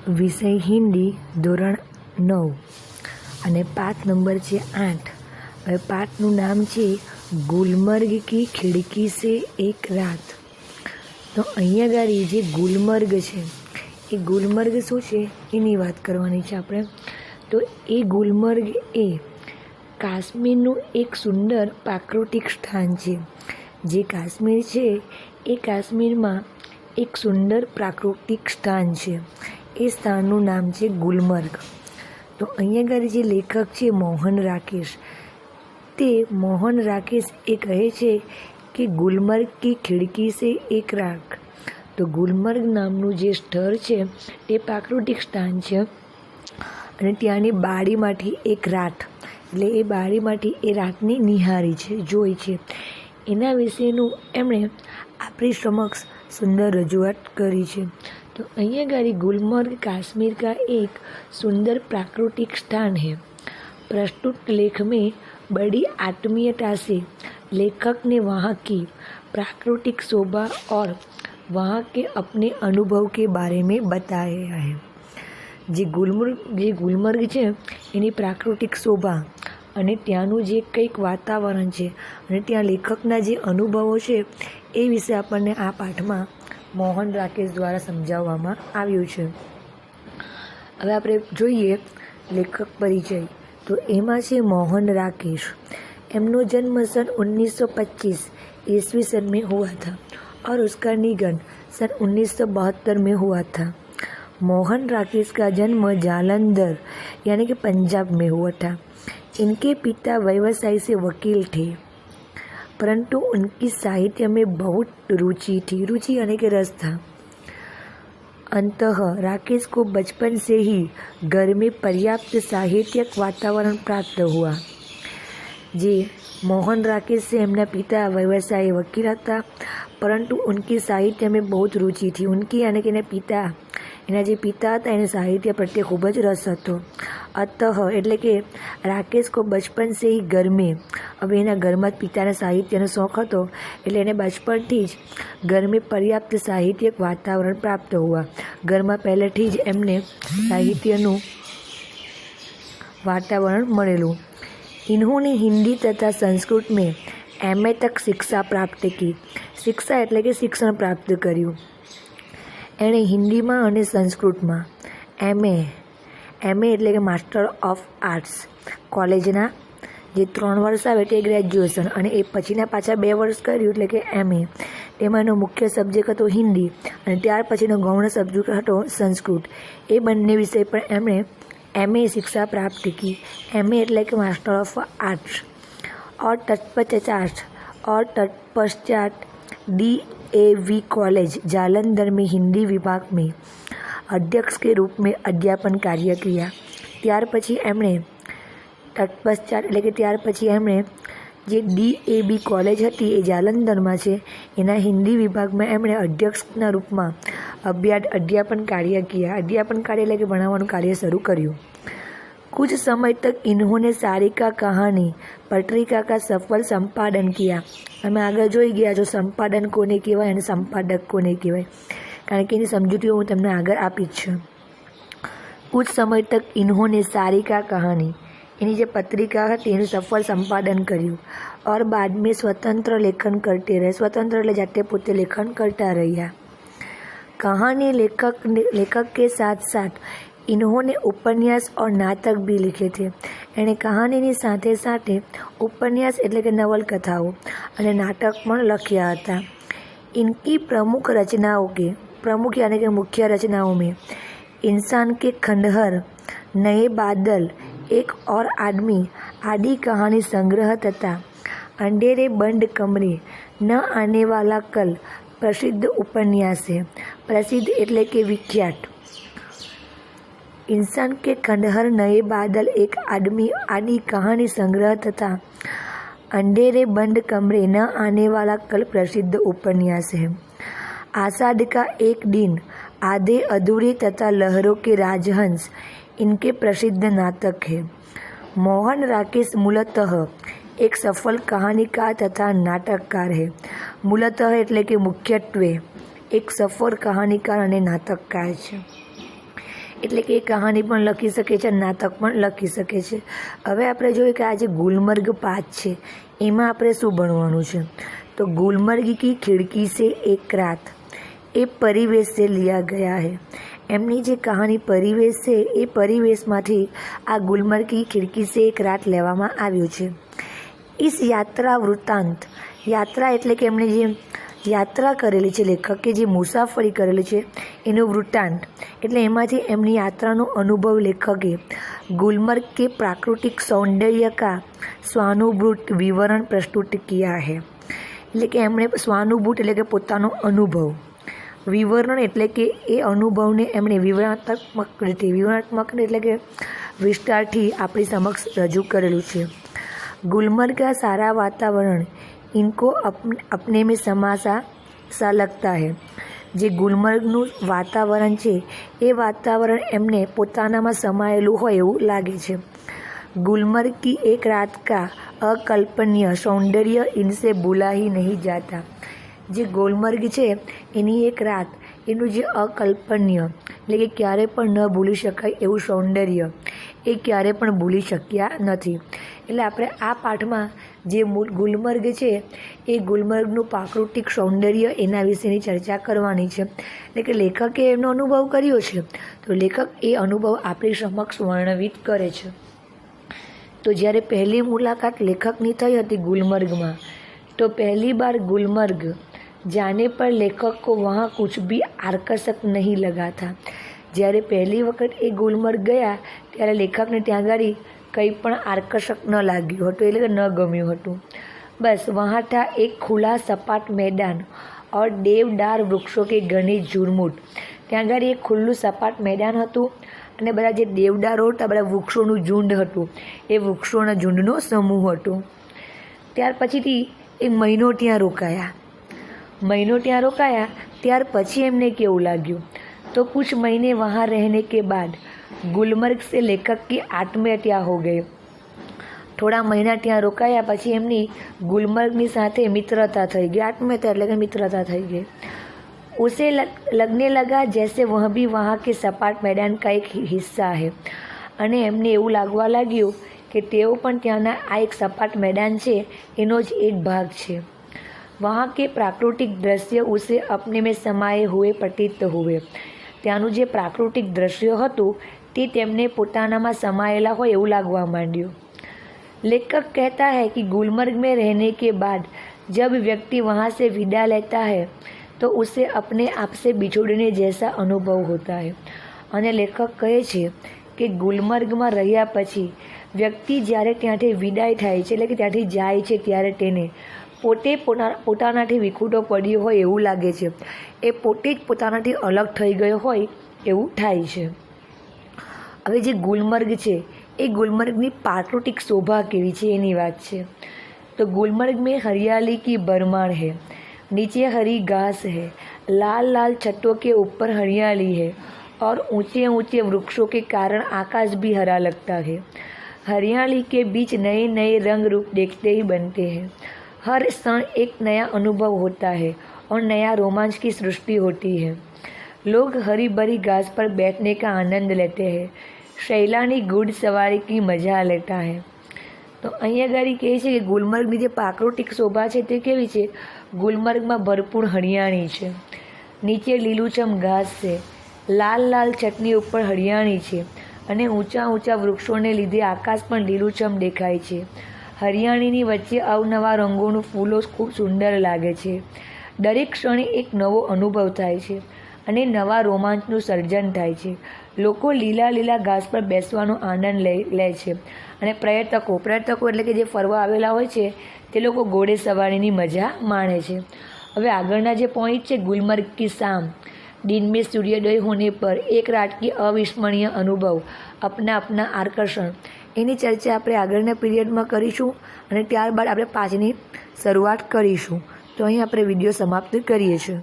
વિષય હિન્દી ધોરણ 9 અને પાઠ નંબર છે 8। હવે પાઠનું નામ છે ગુલમર્ગ કી ખિડકી સે એક રાત। તો અહીંયા ગાડી જે ગુલમર્ગ છે એ ગુલમર્ગ શું છે એની વાત કરવાની છે આપણે। તો એ ગુલમર્ગ એ કાશ્મીરનું એક સુંદર પ્રાકૃતિક સ્થાન છે। જે કાશ્મીર છે એ કાશ્મીરમાં એક સુંદર પ્રાકૃતિક સ્થાન છે। એ સ્થાનનું નામ છે ગુલમર્ગ। તો અહીંયા આગળ જે લેખક છે મોહન રાકેશ, તે મોહન રાકેશ એ કહે છે કે ગુલમર્ગ કી ખિડકી સે એક રાત। તો ગુલમર્ગ નામનું જે સ્થળ છે એ પ્રાકૃતિક સ્થાન છે અને ત્યાંની બારીમાંથી એક રાત, એટલે એ બારીમાંથી એ રાતની નિહારી છે, જોઈ છે। એના વિશેનું એમણે આપણી સમક્ષ સુંદર રજૂઆત કરી છે। तो અહીંયા गाड़ी गुलमर्ग कश्मीर का एक सुंदर प्राकृतिक स्थान है। प्रस्तुत लेख में बड़ी आत्मीयता से लेखक ने वहाँ की प्राकृतिक शोभा और वहाँ के अपने अनुभव के बारे में बताया है। जे गुलमर्ग है एनी प्राकृतिक शोभा અને ત્યાંનું જે કંઈક વાતાવરણ છે અને ત્યાં લેખકના જે અનુભવો છે એ વિશે આપણને આ પાઠમાં મોહન રાકેશ દ્વારા સમજાવવામાં આવ્યું છે। હવે આપણે જોઈએ લેખક પરિચય। તો એમાં છે મોહન राकेश। એમનો જન્મ सन 1925 ईस्वी सन में हुआ था और उसका निधन सन 1972 में हुआ था। मोहन राकेश का जन्म जालंधर यानी कि पंजाब में हुआ था। इनके पिता व्यवसाय से वकील थे, परंतु उनकी साहित्य में बहुत रुचि थी। रुचि यानी कि रस था। अंततः राकेश को बचपन से ही घर में पर्याप्त साहित्यिक वातावरण प्राप्त हुआ। जे मोहन राकेश से एमना पिता व्यवसाय वकील था, परंतु उनकी साहित्य में बहुत रुचि थी। उनकी यानी कि पिता, एना जे पिता था एने साहित्य प्रत्ये खूब ज रस हतो। अतः एटले के राकेश को बचपन से ही घर में, अब एना घर में पिताने साहित्यनो शौक हतो एटले एने बचपनथी ज घर में पर्याप्त साहित्यिक वातावरण प्राप्त हुआ। घर में पहलेथी ज एमने साहित्यनु वातावरण मळेलुं। इन्होंने हिंदी तथा संस्कृत में एमए तक शिक्षा प्राप्त की। शिक्षा एटले के शिक्षण प्राप्त कर्युं। एणे हिंदी में और संस्कृत में एमए एटले के मास्टर ऑफ आर्ट्स कॉलेजना जे 3 वर्ष आवे ते ग्रेज्युएशन અને એ પછીના પાછા 2 વર્ષ કર્યું એટલે કે એમએ। તેમાંનો મુખ્ય સબ્જેક્ટ હતો હિન્દી અને ત્યાર પછીનો ગૌણ સબ્જેક્ટ હતો સંસ્કૃત। એ બંને વિષય પર એમણે एमए शिक्षा प्राप्त की। एमए एटले कि मास्टर ऑफ आर्ट्स और तत्पश्चात DAV कॉलेज जालंधर में हिंदी विभाग में अध्यक्ष के रूप में अध्यापन कार्य किया। त्यार पछी एमणे तत्पश्चात एटले कि त्यार पछी एमणे जे DAV कॉलेज हती ए जालंधर में छे एना हिंदी विभाग में एमणे अध्यक्षना रूप में अध्यापन कार्य किया। अध्यापन कार्य एटले कि भणाववानुं कार्य शरू कर्युं। कुछ समय तक इन्होंने सारिका कहानी पत्रिका का सफल संपादन किया। અમે આગળ જોઈ ગયા જો સંપાદન કોને કહેવાય અને સંપાદક કોને કહેવાય, કારણ કે એની સમજૂતીઓ હું તમને આગળ આપી જ છે। कुछ समय तक इन्होंने सारिका कहानी એની જે પત્રિકા હતી એનું સફળ સંપાદન કર્યું और बाद में स्वतंत्र लेखन करते रहे। स्वतंत्र એટલે જાતે પોતે લેખન કરતા રહ્યા। कहानी लेखक के साथ साथ इन्होंने उपन्यास और नाटक भी लिखे थे। एने कहानी साथे साथे उपन्यास एटले के नवलकथाओं और नाटक पण लख्या हता। इनकी प्रमुख रचनाओं के प्रमुख यानी कि मुख्य रचनाओं में इंसान के खंडहर, नए बादल, एक और आदमी आदि कहानी संग्रह तथा अंधेरे बंद कमरे, न आने वाला कल प्रसिद्ध उपन्यास है। प्रसिद्ध एटले के विख्यात। इंसान के खंडहर, नए बादल, एक आदमी आदि कहानी संग्रह तथा अंधेरे बंद कमरे, न आने वाला कल प्रसिद्ध उपन्यास है। आषाढ़ का एक दिन, आधे अधूरे तथा लहरों के राजहंस इनके प्रसिद्ध नाटक है। मोहन राकेश मूलतः एक सफल कहानीकार तथा नाटककार है। मूलतः एटले के मुख्यत्वे एक सफल कहानीकार और नाटककार है। એટલે કે એ કહાની પણ લખી શકે છે, નાટક પણ લખી શકે છે. હવે આપણે જોઈએ કે આ જે ગુલમર્ગ પાઠ છે એમાં આપણે શું ભણવાનું છે. તો ગુલમર્ગ કી ખિડકી સે એક રાત એ પરિવેશ से लिया गया है. એમની જે કહાની પરિવેશ છે એ પરિવેશમાંથી આ ગુલમર્ગ કી ખિડકી સે એક રાત લેવામાં આવ્યું છે. ઇસ યાત્રા વૃત્તાંત, યાત્રા એટલે કે એમણે જે યાત્રા કરેલી છે લેખકે, જે મુસાફરી કરેલી છે એનું વૃત્તાંત એટલે એમાંથી એમની યાત્રાનો અનુભવ લેખકે गुलमर्ग के प्राकृतिक सौंदर्य का स्वानुभूत विवरण प्रस्तुत किया है. એટલે કે એમણે સ્વાનુભૂત એટલે કે પોતાનો અનુભવ, વિવરણ એટલે કે એ અનુભવને એમણે વિવરણાત્મક એટલે કે વિસ્તારથી આપણી સમક્ષ રજૂ કરેલું છે. गुलमर्ग का सारा वातावरण इनको अपने में समा सा लगता है. જે ગુલમર્ગનું વાતાવરણ છે એ વાતાવરણ એમને પોતાનામાં સમાયેલું હોય એવું લાગે છે. गुलमर्ग की एक रात का अकल्पनीय सौंदर्य इनसे भूला ही नहीं जाता. જે ગુલમર્ગ છે એની એક રાત, એનું જે અકલ્પનીય એટલે કે ક્યારે પણ ન ભૂલી શકાય એવું સૌંદર્ય એ ક્યારે પણ ભૂલી શક્યા નથી. એટલે આપણે આ પાઠમાં જે ગુલમર્ગ છે એ ગુલમર્ગનું પ્રાકૃતિક સૌંદર્ય એના વિશેની ચર્ચા કરવાની છે. એટલે કે લેખકે એનો અનુભવ કર્યો છે તો લેખક એ અનુભવ આપણી સમક્ષ વર્ણવિત કરે છે. તો જ્યારે પહેલી મુલાકાત લેખકની થઈ હતી ગુલમર્ગમાં, તો પહેલી બાર गुलमर्ग जाने पर लेखक को वहाँ कुछ भी आकर्षक नहीं लगा था. જ્યારે પહેલી વખત એ ગુલમર્ગ ગયા ત્યારે લેખકને ત્યાં આગળ કંઈ પણ આકર્ષક ન લાગ્યું હતું, એટલે કે ન ગમ્યું હતું. બસ વहाँ था એક ખુલ્લા સપાટ મેદાન और देवदार वृक्षों के घने झुरमुट. ત્યાં આગળ એક ખુલ્લું સપાટ મેદાન હતું અને બધા જે દેવદારો હતા, બધા વૃક્ષોનું ઝુંડ હતું, એ વૃક્ષોના ઝુંડનો સમૂહ હતો. ત્યાર પછીથી એક મહિનો ત્યાં રોકાયા. ત્યાર પછી એમને કેવું લાગ્યું, तो कुछ महीने वहाँ रहने के बाद गुलमर्ग से लेखक की आत्महत्या हो गई. થોડા મહિના ત્યાં રોકાયા પછી એમની ગુલમર્ગની સાથે મિત્રતા થઈ ગઈ. આત્મહત્યા એટલે કે મિત્રતા થઈ ગઈ. उसे लगने लगा जैसे वह भी वहाँ के सपाट मैदान का एक हिस्सा है. અને એમને એવું લાગવા લાગ્યું કે તેઓ પણ ત્યાંના આ એક સપાટ મેદાન છે એનો જ એક ભાગ છે. वहाँ के प्राकृतिक दृश्य उसे अपने में समाये हुए प्रतीत हुए. ત્યાંનું જે પ્રાકૃતિક દ્રશ્ય હતું તે તેમને પોતાનામાં સમાયેલા હોય એવું લાગવા માંડ્યું. लेखक कहता है कि गुलमर्ग में रहने के बाद जब व्यक्ति वहाँ से विदा लेता है तो उसे अपने आप से बिछोड़ने जैसा अनुभव होता है. અને લેખક કહે છે કે ગુલમર્ગમાં રહ્યા પછી વ્યક્તિ જ્યારે ત્યાંથી વિદાય થાય છે, એટલે કે ત્યાંથી જાય છે, ત્યારે તેને પોતે પોતાનાથી વિખૂટો પડ્યો હોય એવું લાગે છે. એ પોતે જ પોતાનાથી અલગ થઈ ગયો હોય એવું થાય છે. હવે જે ગુલમર્ગ છે એ ગુલમર્ગની પ્રાકૃતિક શોભા કેવી છે એની વાત છે. તો गुलमर्ग में हरियाली की भरमार है. नीचे हरी घास है, लाल लाल छतों के ऊपर हरियाली है और ऊंचे ऊंचे वृक्षों के कारण आकाश भी हरा लगता है. हरियाली के बीच नए नए रंग रूप देखते ही बनते हैं. हर क्षण एक नया अनुभव होता है और नया रोमांच की सृष्टि होती है. लोग हरी भरी घास पर बैठने का आनंद लेते हैं. शैलानी घुड़सवारी की मजा लेता है. તો અહીંયા આગળ કહે છે કે ગુલમર્ગની જે પ્રાકૃતિક શોભા છે તે કેવી છે. ગુલમર્ગમાં ભરપૂર હરિયાળી છે, નીચે લીલુંછમ ઘાસ છે, લાલ લાલ છતની ઉપર હરિયાળી છે અને ઊંચા ઊંચા વૃક્ષોને લીધે આકાશ પણ લીલુંછમ દેખાય છે. હરિયાળીની વચ્ચે અવનવા રંગોનું ફૂલો ખૂબ સુંદર લાગે છે. દરેક ક્ષણે એક નવો અનુભવ થાય છે અને નવા રોમાંચનું સર્જન થાય છે. લોકો લીલા લીલા ઘાસ પર બેસવાનો આનંદ લે છે અને પર્યટકો એટલે કે જે ફરવા આવેલા હોય છે તે લોકો ઘોડે સવારીની મજા માણે છે. હવે આગળના જે પોઈન્ટ છે, गुलमर्ग की शाम, दिन में सूर्योदय होने पर एक रात की अविस्मरणीय अनुभव, अपना अपना आकर्षण, એની ચર્ચા આપણે આગળના પીરિયડમાં કરીશું અને ત્યારબાદ આપણે પાછની શરૂઆત કરીશું. તો અહીં આપણે વિડીયો સમાપ્ત કરીએ છીએ.